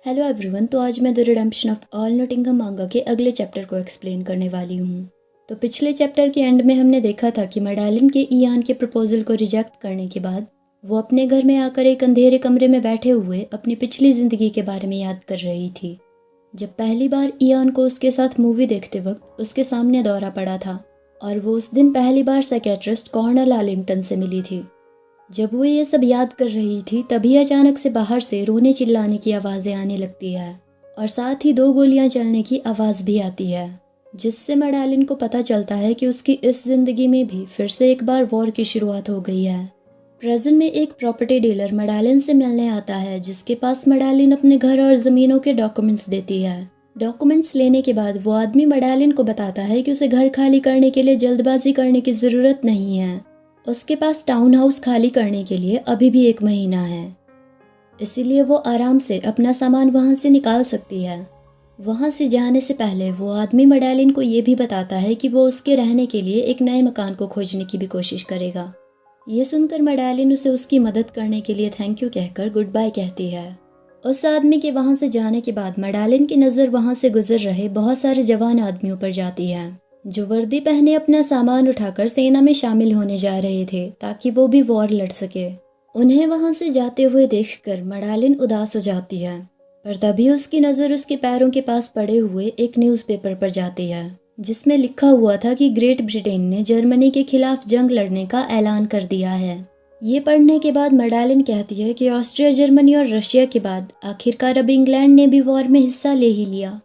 Hello everyone. तो आज मैं the redemption of all Nottingham मांगा के अगले चैप्टर को एक्सप्लेन करने वाली हूँ। तो पिछले चैप्टर के एंड में हमने देखा था कि मैडेलिन के इयान के प्रपोजल को रिजेक्ट करने के बाद वो अपने घर में आकर एक अंधेरे कमरे में बैठे हुए अपनी पिछली ज़िंदगी के बारे में याद कर रही थी, जब पहली बार इयान को उसके साथ मूवी देखते वक्त उसके सामने दौरा पड़ा था और वो उस दिन पहली बार साइकियाट्रिस्ट कॉर्नेल आर्लिंगटन से मिली थी। जब वो ये सब याद कर रही थी तभी अचानक से बाहर से रोने चिल्लाने की आवाज़ें आने लगती है और साथ ही 2 गोलियां चलने की आवाज़ भी आती है, जिससे मैडेलिन को पता चलता है कि उसकी इस ज़िंदगी में भी फिर से एक बार वॉर की शुरुआत हो गई है। प्रेजेंट में एक प्रॉपर्टी डीलर मैडेलिन से मिलने आता है, जिसके पास मैडेलिन अपने घर और ज़मीनों के डॉक्यूमेंट्स देती है। डॉक्यूमेंट्स लेने के बाद वो आदमी मैडेलिन को बताता है कि उसे घर खाली करने के लिए जल्दबाजी करने की ज़रूरत नहीं है। उसके पास टाउन हाउस खाली करने के लिए अभी भी 1 महीना है, इसीलिए वो आराम से अपना सामान वहाँ से निकाल सकती है। वहाँ से जाने से पहले वो आदमी मैडेलिन को ये भी बताता है कि वो उसके रहने के लिए एक नए मकान को खोजने की भी कोशिश करेगा। ये सुनकर मैडेलिन उसे उसकी मदद करने के लिए थैंक यू कहकर गुड बाय कहती है। उस आदमी के वहाँ से जाने के बाद मैडेलिन की नज़र वहाँ से गुजर रहे बहुत सारे जवान आदमियों पर जाती है, जो वर्दी पहने अपना सामान उठाकर सेना में शामिल होने जा रहे थे ताकि वो भी वॉर लड़ सके। उन्हें वहां से जाते हुए देखकर मैडेलिन उदास हो जाती है, पर तभी उसकी नज़र उसके पैरों के पास पड़े हुए एक न्यूज़पेपर पर जाती है, जिसमें लिखा हुआ था कि ग्रेट ब्रिटेन ने जर्मनी के खिलाफ जंग लड़ने का ऐलान कर दिया है। ये पढ़ने के बाद मैडेलिन कहती है कि ऑस्ट्रिया, जर्मनी और रशिया के बाद आखिरकार अब इंग्लैंड ने भी वॉर में हिस्सा ले ही लिया।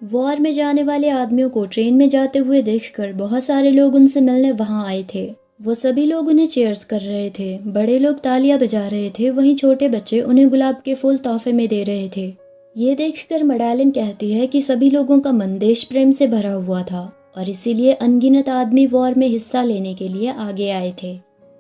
वॉर में जाने वाले आदमियों को ट्रेन में जाते हुए देखकर बहुत सारे लोग उनसे मिलने वहां आए थे। वो सभी लोग उन्हें चीयर्स कर रहे थे, बड़े लोग तालियां बजा रहे थे, वहीं छोटे बच्चे उन्हें गुलाब के फूल तोहफे में दे रहे थे। ये देखकर मैडेलिन कहती है कि सभी लोगों का मन देश प्रेम से भरा हुआ था और इसीलिए अनगिनत आदमी वॉर में हिस्सा लेने के लिए आगे आए थे।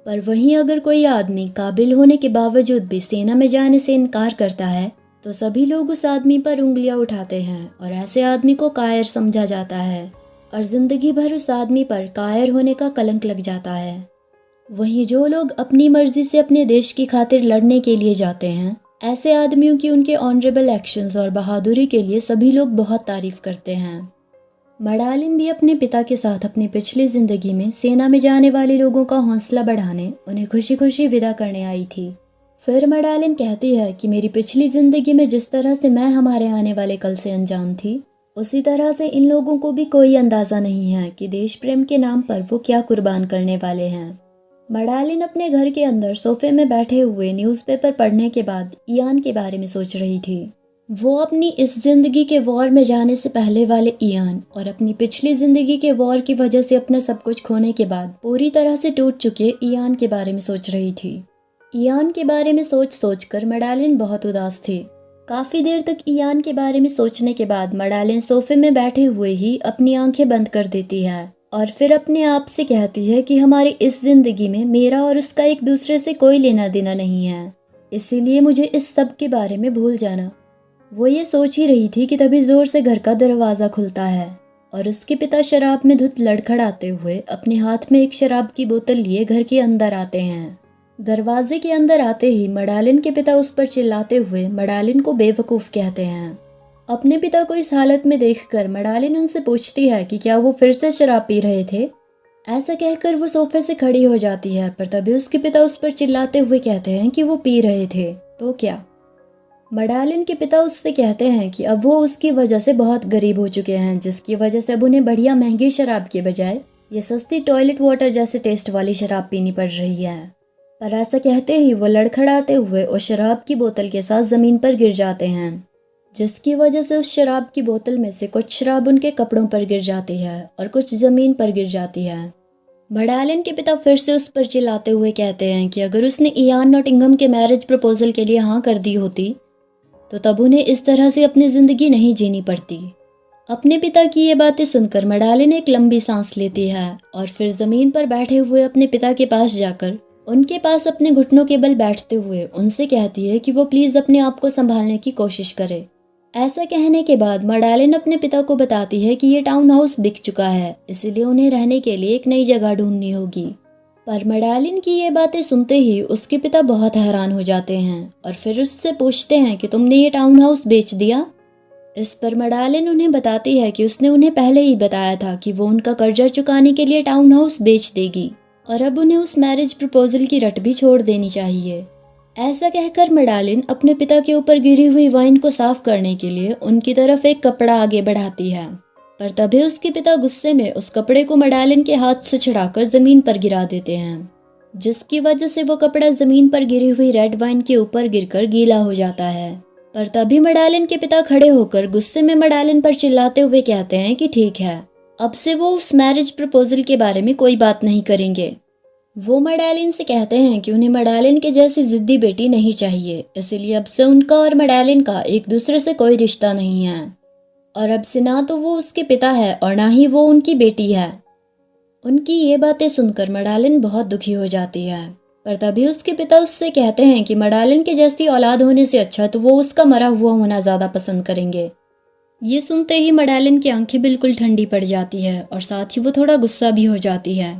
पर वहीं अगर कोई आदमी काबिल होने के बावजूद भी सेना में जाने से इनकार करता है तो सभी लोग उस आदमी पर उंगलियां उठाते हैं और ऐसे आदमी को कायर समझा जाता है और जिंदगी भर उस आदमी पर कायर होने का कलंक लग जाता है। वहीं जो लोग अपनी मर्जी से अपने देश की खातिर लड़ने के लिए जाते हैं, ऐसे आदमियों की उनके ऑनरेबल एक्शंस और बहादुरी के लिए सभी लोग बहुत तारीफ करते हैं। मैडेलिन भी अपने पिता के साथ अपनी पिछली जिंदगी में सेना में जाने वाले लोगों का हौसला बढ़ाने उन्हें खुशी खुशी विदा करने आई थी। फिर मैडेलिन कहती है कि मेरी पिछली जिंदगी में जिस तरह से मैं हमारे आने वाले कल से अनजान थी, उसी तरह से इन लोगों को भी कोई अंदाजा नहीं है कि देश प्रेम के नाम पर वो क्या कुर्बान करने वाले हैं। मैडेलिन अपने घर के अंदर सोफे में बैठे हुए न्यूज़पेपर पढ़ने के बाद इयान के बारे में सोच रही थी। वो अपनी इस जिंदगी के वॉर में जाने से पहले वाले इयान और अपनी पिछली जिंदगी के वॉर की वजह से अपना सब कुछ खोने के बाद पूरी तरह से टूट चुके इयान के बारे में सोच रही थी। इयान के बारे में सोच सोच कर मैडेलिन बहुत उदास थी। काफी देर तक इयान के बारे में सोचने के बाद मैडेलिन सोफे में बैठे हुए ही अपनी आंखें बंद कर देती है और फिर अपने आप से कहती है कि हमारी इस जिंदगी में मेरा और उसका एक दूसरे से कोई लेना देना नहीं है, इसीलिए मुझे इस सब के बारे में भूल जाना। वो ये सोच ही रही थी कि तभी जोर से घर का दरवाजा खुलता है और उसके पिता शराब में धुत लड़खड़ाते हुए अपने हाथ में एक शराब की बोतल लिए घर के अंदर आते हैं। दरवाजे के अंदर आते ही मैडेलिन के पिता उस पर चिल्लाते हुए मैडेलिन को बेवकूफ़ कहते हैं। अपने पिता को इस हालत में देखकर मैडेलिन उनसे पूछती है कि क्या वो फिर से शराब पी रहे थे। ऐसा कहकर वो सोफे से खड़ी हो जाती है, पर तभी उसके पिता उस पर चिल्लाते हुए कहते हैं कि वो पी रहे थे तो क्या। मैडेलिन के पिता उससे कहते हैं कि अब वो उसकी वजह से बहुत गरीब हो चुके हैं, जिसकी वजह से अब उन्हें बढ़िया महंगी शराब के बजाय ये सस्ती टॉयलेट वाटर जैसे टेस्ट वाली शराब पीनी पड़ रही है। पर ऐसा कहते ही वो लड़खड़ाते हुए उस शराब की बोतल के साथ जमीन पर गिर जाते हैं, जिसकी वजह से उस शराब की बोतल में से कुछ शराब उनके कपड़ों पर गिर जाती है और कुछ जमीन पर गिर जाती है। मैडेलिन के पिता फिर से उस पर चिल्लाते हुए कहते हैं कि अगर उसने इयान नॉटिंघम के मैरिज प्रपोजल के लिए हाँ कर दी होती तो तब उन्हें इस तरह से अपनी जिंदगी नहीं जीनी पड़ती। अपने पिता की ये बातें सुनकर मैडेलिन एक लंबी सांस लेती है और फिर जमीन पर बैठे हुए अपने पिता के पास जाकर उनके पास अपने घुटनों के बल बैठते हुए उनसे कहती है कि वो प्लीज अपने आप को संभालने की कोशिश करे। ऐसा कहने के बाद मैडेलिन अपने पिता को बताती है कि ये टाउन हाउस बिक चुका है, इसलिए उन्हें रहने के लिए एक नई जगह ढूंढनी होगी। पर मडालिन की ये बातें सुनते ही उसके पिता बहुत हैरान हो जाते हैं और फिर उससे पूछते हैं कि तुमने ये टाउन हाउस बेच दिया। इस पर मडालिन उन्हें बताती है कि उसने उन्हें पहले ही बताया था कि वो उनका कर्जा चुकाने के लिए टाउन हाउस बेच देगी और अब उन्हें उस मैरिज प्रपोजल की रट भी छोड़ देनी चाहिए। ऐसा कहकर मडालिन अपने पिता के ऊपर गिरी हुई वाइन को साफ करने के लिए उनकी तरफ एक कपड़ा आगे बढ़ाती है, पर तभी उसके पिता गुस्से में उस कपड़े को मडालिन के हाथ से छुड़ाकर जमीन पर गिरा देते हैं, जिसकी वजह से वो कपड़ा जमीन पर गिरी हुई रेड वाइन के ऊपर गिरकर गीला हो जाता है। पर तभी मडालिन के पिता खड़े होकर गुस्से में मडालिन पर चिल्लाते हुए कहते हैं कि ठीक है, अब से वो उस मैरिज प्रपोजल के बारे में कोई बात नहीं करेंगे। वो मडालिन से कहते हैं कि उन्हें मडालिन के जैसी जिद्दी बेटी नहीं चाहिए, इसलिए अब से उनका और मडालिन का एक दूसरे से कोई रिश्ता नहीं है और अब से ना तो वो उसके पिता है और ना ही वो उनकी बेटी है। उनकी ये बातें सुनकर मडालिन बहुत दुखी हो जाती है, पर तभी उसके पिता उससे कहते हैं कि मडालिन के जैसी औलाद होने से अच्छा तो वो उसका मरा हुआ होना ज़्यादा पसंद करेंगे। ये सुनते ही मडालिन की आंखें बिल्कुल ठंडी पड़ जाती है और साथ ही वो थोड़ा गुस्सा भी हो जाती है।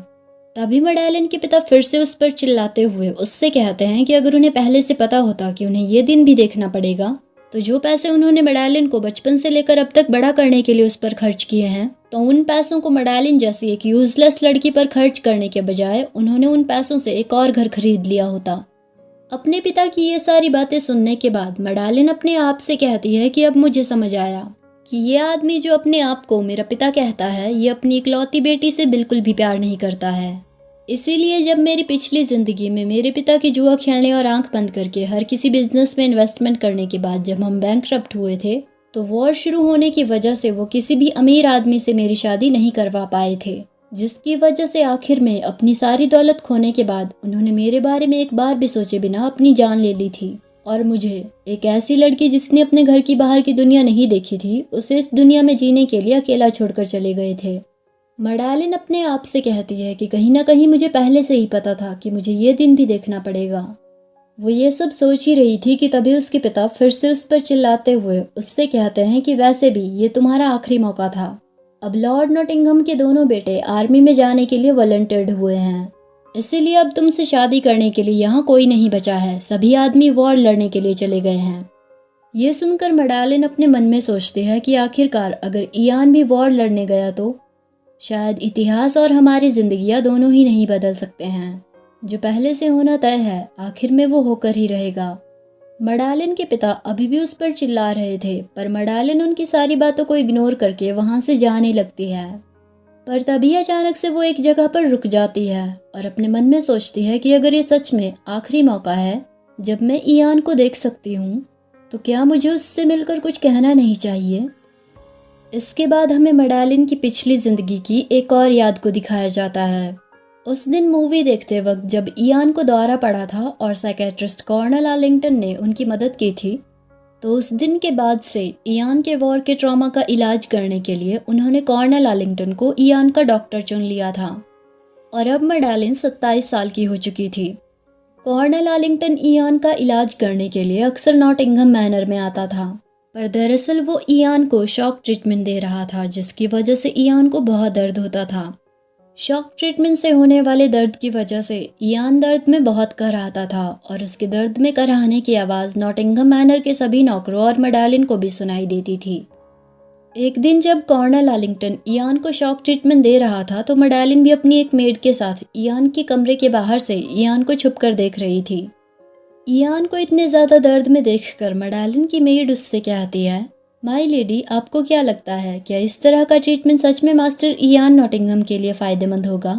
तभी मडालिन के पिता फिर से उस पर चिल्लाते हुए उससे कहते हैं कि अगर उन्हें पहले से पता होता कि उन्हें ये दिन भी देखना पड़ेगा, तो जो पैसे उन्होंने मडालिन को बचपन से लेकर अब तक बड़ा करने के लिए उस पर खर्च किए हैं, तो उन पैसों को मडालिन जैसी एक यूजलेस लड़की पर खर्च करने के बजाय उन्होंने उन पैसों से एक और घर खरीद लिया होता। अपने पिता की ये सारी बातें सुनने के बाद मडालिन अपने आप से कहती है कि अब मुझे समझ आया कि ये आदमी जो अपने आप को मेरा पिता कहता है, ये अपनी इकलौती बेटी से बिल्कुल भी प्यार नहीं करता है। इसीलिए जब मेरी पिछली जिंदगी में मेरे पिता की जुआ खेलने और आंख बंद करके हर किसी बिजनेस में इन्वेस्टमेंट करने के बाद जब हम बैंकरप्ट हुए थे, तो वॉर शुरू होने की वजह से वो किसी भी अमीर आदमी से मेरी शादी नहीं करवा पाए थे, जिसकी वजह से आखिर में अपनी सारी दौलत खोने के बाद उन्होंने मेरे बारे में एक बार भी सोचे बिना अपनी जान ले ली थी और मुझे, एक ऐसी लड़की जिसने अपने घर की बाहर की दुनिया नहीं देखी थी, उसे इस दुनिया में जीने के लिए अकेला छोड़कर चले गए थे। मडालिन अपने आप से कहती है कि कहीं ना कहीं मुझे पहले से ही पता था कि मुझे ये दिन भी देखना पड़ेगा। वो ये सब सोच ही रही थी कि तभी उसके पिता फिर से उस पर चिल्लाते हुए उससे कहते हैं कि वैसे भी ये तुम्हारा आखिरी मौका था। अब लॉर्ड नॉटिंघम के दोनों बेटे आर्मी में जाने के लिए वॉलंटियर्ड हुए हैं, इसीलिए अब तुमसे शादी करने के लिए यहाँ कोई नहीं बचा है, सभी आदमी वॉर लड़ने के लिए चले गए हैं। ये सुनकर मडालिन अपने मन में सोचती है कि आखिरकार अगर इयान भी वॉर लड़ने गया तो शायद इतिहास और हमारी जिंदगियां दोनों ही नहीं बदल सकते हैं। जो पहले से होना तय है आखिर में वो होकर ही रहेगा। मडालिन के पिता अभी भी उस पर चिल्ला रहे थे, पर मडालिन उनकी सारी बातों को इग्नोर करके वहां से जाने लगती है। पर तभी अचानक से वो एक जगह पर रुक जाती है और अपने मन में सोचती है कि अगर ये सच में आखिरी मौका है जब मैं इयान को देख सकती हूँ, तो क्या मुझे उससे मिलकर कुछ कहना नहीं चाहिए। इसके बाद हमें मडालिन की पिछली जिंदगी की एक और याद को दिखाया जाता है। उस दिन मूवी देखते वक्त जब इयान को दौरा पड़ा था और साइकेट्रिस्ट कॉर्नेल आर्लिंगटन ने उनकी मदद की थी, तो उस दिन के बाद से इयान के वॉर के ट्रॉमा का इलाज करने के लिए उन्होंने कॉर्नेल आर्लिंगटन को इयान का डॉक्टर चुन लिया था और अब मडालिन 27 साल की हो चुकी थी। कॉर्नेल आर्लिंगटन इयान का इलाज करने के लिए अक्सर नॉटिंघम मैनर में आता था, पर दरअसल वो इयान को शॉक ट्रीटमेंट दे रहा था, जिसकी वजह से इयान को बहुत दर्द होता था। शॉक ट्रीटमेंट से होने वाले दर्द की वजह से इयान दर्द में बहुत कराहता था और उसके दर्द में कराहने की आवाज़ नॉटिंघम मैनर के सभी नौकरों और मडालिन को भी सुनाई देती थी। एक दिन जब कॉर्नेल आर्लिंगटन इयान को शॉक ट्रीटमेंट दे रहा था, तो मडालिन भी अपनी एक मेड के साथ इयान के कमरे के बाहर से इयान को छुपकर देख रही थी। इयान को इतने ज़्यादा दर्द में देखकर मडालिन की मेड उससे कहती है, माई लेडी, आपको क्या लगता है, क्या इस तरह का ट्रीटमेंट सच में मास्टर इयान नॉटिंघम के लिए फ़ायदेमंद होगा।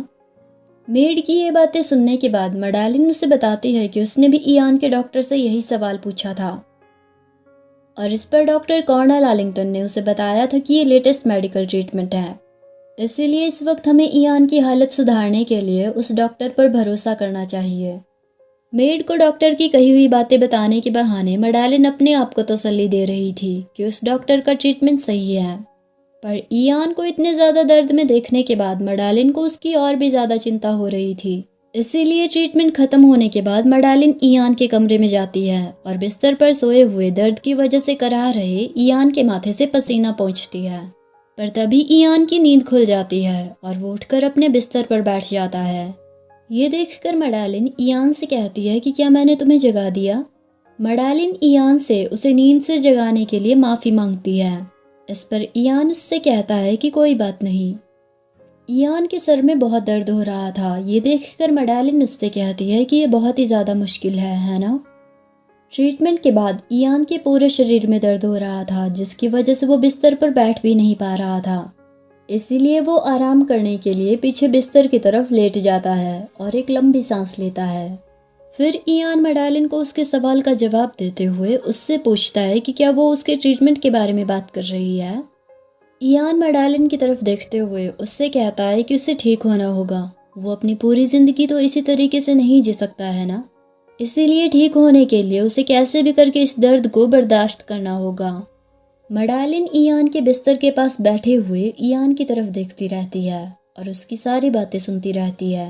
मेड की ये बातें सुनने के बाद मडालिन उसे बताती है कि उसने भी इयान के डॉक्टर से यही सवाल पूछा था और इस पर डॉक्टर कॉर्नेल आर्लिंगटन ने उसे बताया था कि ये लेटेस्ट मेडिकल ट्रीटमेंट है, इसीलिए इस वक्त हमें इयान की हालत सुधारने के लिए उस डॉक्टर पर भरोसा करना चाहिए। मेड को डॉक्टर की कही हुई बातें बताने के बहाने मडालिन अपने आप को तसल्ली दे रही थी कि उस डॉक्टर का ट्रीटमेंट सही है, पर इयान को इतने ज़्यादा दर्द में देखने के बाद मडालिन को उसकी और भी ज़्यादा चिंता हो रही थी। इसीलिए ट्रीटमेंट खत्म होने के बाद मडालिन इयान के कमरे में जाती है और बिस्तर पर सोए हुए दर्द की वजह से कराह रहे इयान के माथे से पसीना पोंछती है, पर तभी इयान की नींद खुल जाती है और वो उठकर अपने बिस्तर पर बैठ जाता है। ये देखकर मैडेलिन इयान से कहती है कि क्या मैंने तुम्हें जगा दिया। मैडेलिन इयान से उसे नींद से जगाने के लिए माफ़ी मांगती है। इस पर इयान उससे कहता है कि कोई बात नहीं। इयान के सर में बहुत दर्द हो रहा था। ये देखकर मैडेलिन उससे कहती है कि ये बहुत ही ज़्यादा मुश्किल है ना। ट्रीटमेंट के बाद इयान के पूरे शरीर में दर्द हो रहा था, जिसकी वजह से वो बिस्तर पर बैठ भी नहीं पा रहा था। इसीलिए वो आराम करने के लिए पीछे बिस्तर की तरफ लेट जाता है और एक लंबी सांस लेता है। फिर इयान मैडेलिन को उसके सवाल का जवाब देते हुए उससे पूछता है कि क्या वो उसके ट्रीटमेंट के बारे में बात कर रही है। इयान मैडेलिन की तरफ देखते हुए उससे कहता है कि उसे ठीक होना होगा। वो अपनी पूरी ज़िंदगी तो इसी तरीके से नहीं जी सकता है ना। इसीलिए ठीक होने के लिए उसे कैसे भी करके इस दर्द को बर्दाश्त करना होगा। मैडेलिन इयान के बिस्तर के पास बैठे हुए इयान की तरफ देखती रहती है और उसकी सारी बातें सुनती रहती है।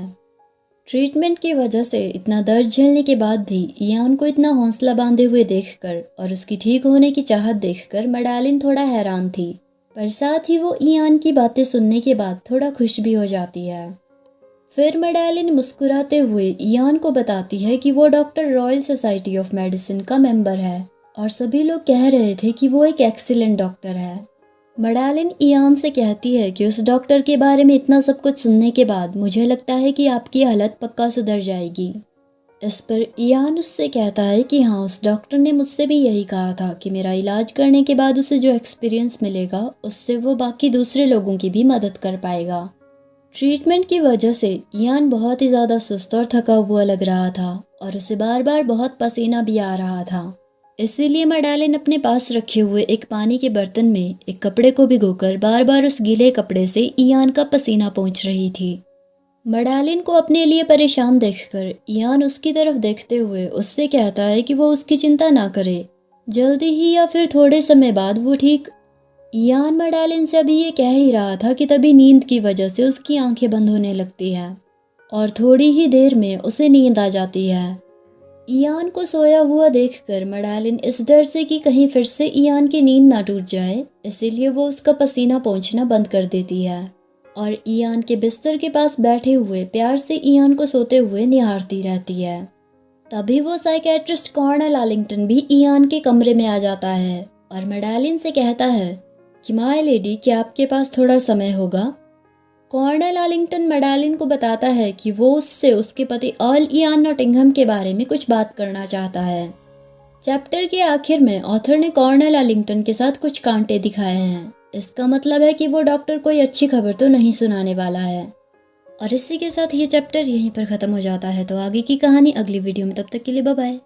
ट्रीटमेंट की वजह से इतना दर्द झेलने के बाद भी इयान को इतना हौसला बांधे हुए देखकर और उसकी ठीक होने की चाहत देखकर मैडेलिन थोड़ा हैरान थी, पर साथ ही वो इयान की बातें सुनने के बाद थोड़ा खुश भी हो जाती है। फिर मैडेलिन मुस्कुराते हुए इयान को बताती है कि वो doctor royal society of medicine का मेंबर है और सभी लोग कह रहे थे कि वो एक एक्सीलेंट डॉक्टर है। मैडेलिन इयान से कहती है कि उस डॉक्टर के बारे में इतना सब कुछ सुनने के बाद मुझे लगता है कि आपकी हालत पक्का सुधर जाएगी। इस पर इयान उससे कहता है कि हाँ, उस डॉक्टर ने मुझसे भी यही कहा था कि मेरा इलाज करने के बाद उसे जो एक्सपीरियंस मिलेगा उससे वो बाकी दूसरे लोगों की भी मदद कर पाएगा। ट्रीटमेंट की वजह से इयान बहुत ही ज़्यादा सुस्त और थका हुआ लग रहा था और उसे बार बार बहुत पसीना भी आ रहा था। इसीलिए मैडेलिन अपने पास रखे हुए एक पानी के बर्तन में एक कपड़े को भिगोकर बार बार उस गीले कपड़े से इयान का पसीना पोंछ रही थी। मैडेलिन को अपने लिए परेशान देखकर इयान उसकी तरफ देखते हुए उससे कहता है कि वो उसकी चिंता ना करे, जल्दी ही या फिर थोड़े समय बाद वो ठीक। इयान मैडेलिन से अभी ये कह ही रहा था कि तभी नींद की वजह से उसकी आंखें बंद होने लगती हैं और थोड़ी ही देर में उसे नींद आ जाती है। इयान को सोया हुआ देखकर मैडेलिन इस डर से कि कहीं फिर से इयान की नींद ना टूट जाए, इसीलिए वो उसका पसीना पोंछना बंद कर देती है और इयान के बिस्तर के पास बैठे हुए प्यार से इयान को सोते हुए निहारती रहती है। तभी वो साइकेट्रिस्ट कॉर्नेल आर्लिंगटन भी इयान के कमरे में आ जाता है और मैडेलिन से कहता है कि माय लेडी, क्या आपके पास थोड़ा समय होगा। कॉर्नेल आर्लिंगटन मैडेलिन को बताता है कि वो उससे उसके पति अर्ल इयान नॉटिंघम के बारे में कुछ बात करना चाहता है। चैप्टर के आखिर में ऑथर ने कॉर्नेल आर्लिंगटन के साथ कुछ कांटे दिखाए हैं। इसका मतलब है कि वो डॉक्टर कोई अच्छी खबर तो नहीं सुनाने वाला है। और इसी के साथ ये चैप्टर यहीं पर ख़त्म हो जाता है। तो आगे की कहानी अगली वीडियो में, तब तक के लिए बाय बाय।